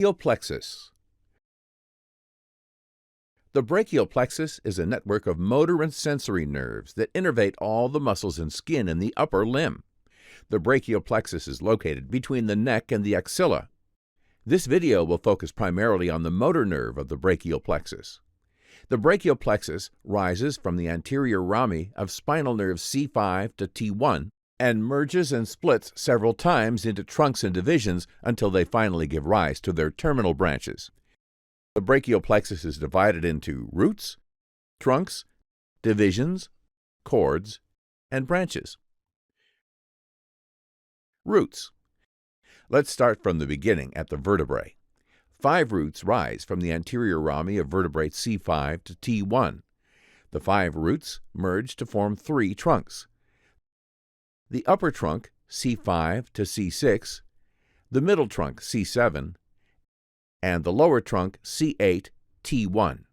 Brachial plexus. The brachial plexus is a network of motor and sensory nerves that innervate all the muscles and skin in the upper limb. The brachial plexus is located between the neck and the axilla. This video will focus primarily on the motor nerve of the brachial plexus. The brachial plexus rises from the anterior rami of spinal nerves C5 to T1 and merges and splits several times into trunks and divisions until they finally give rise to their terminal branches. The brachial plexus is divided into roots, trunks, divisions, cords, and branches. Roots. Let's start from the beginning at the vertebrae. 5 roots rise from the anterior rami of vertebrates C5 to T1. The 5 roots merge to form 3 trunks. The upper trunk, C5 to C6, the middle trunk, C7, and the lower trunk, C8, T1.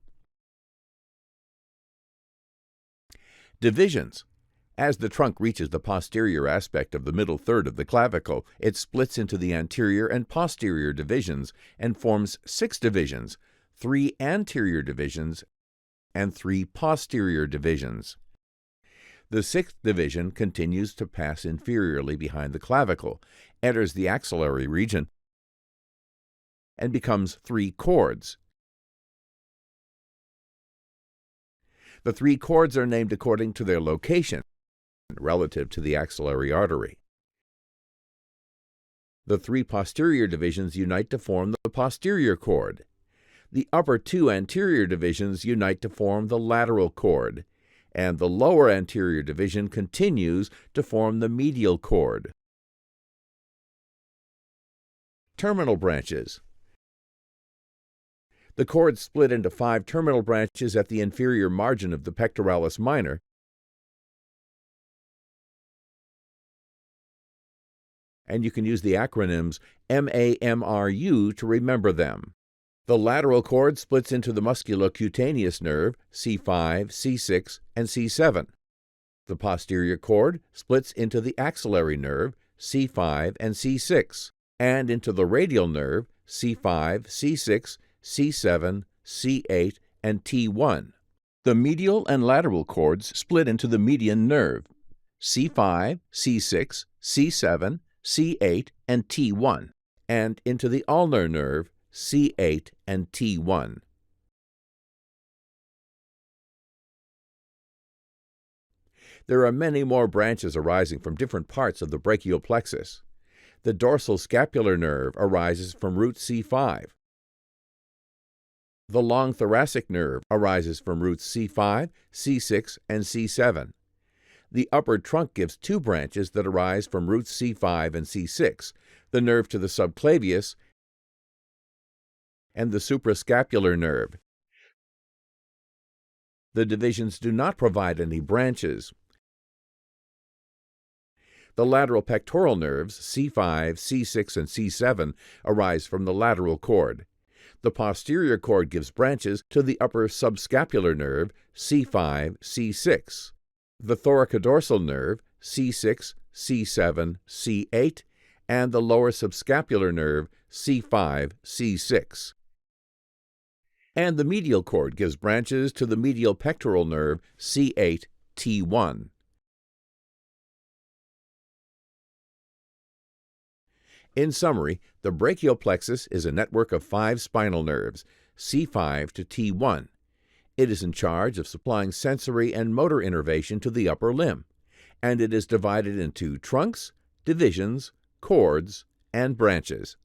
Divisions. As the trunk reaches the posterior aspect of the middle third of the clavicle, it splits into the anterior and posterior divisions and forms 6 divisions, 3 anterior divisions and 3 posterior divisions. The 6th division continues to pass inferiorly behind the clavicle, enters the axillary region, and becomes 3 cords. The 3 cords are named according to their location relative to the axillary artery. The 3 posterior divisions unite to form the posterior cord. The upper 2 anterior divisions unite to form the lateral cord, and the lower anterior division continues to form the medial cord. Terminal branches. The cord split into 5 terminal branches at the inferior margin of the pectoralis minor, and you can use the acronyms MAMRU to remember them. The lateral cord splits into the musculocutaneous nerve, C5, C6, and C7. The posterior cord splits into the axillary nerve, C5 and C6, and into the radial nerve, C5, C6, C7, C8, and T1. The medial and lateral cords split into the median nerve, C5, C6, C7, C8, and T1, and into the ulnar nerve, C8 and T1. There are many more branches arising from different parts of the brachial plexus. The dorsal scapular nerve arises from root C5. The long thoracic nerve arises from roots C5, C6, and C7. The upper trunk gives 2 branches that arise from roots C5 and C6, the nerve to the subclavius and the suprascapular nerve. The divisions do not provide any branches. The lateral pectoral nerves, C5, C6, and C7, arise from the lateral cord. The posterior cord gives branches to the upper subscapular nerve, C5, C6. The thoracodorsal nerve, C6, C7, C8, and the lower subscapular nerve, C5, C6. And the medial cord gives branches to the medial pectoral nerve, C8, T1. In summary, the brachial plexus is a network of 5 spinal nerves, C5 to T1. It is in charge of supplying sensory and motor innervation to the upper limb, and it is divided into trunks, divisions, cords, and branches.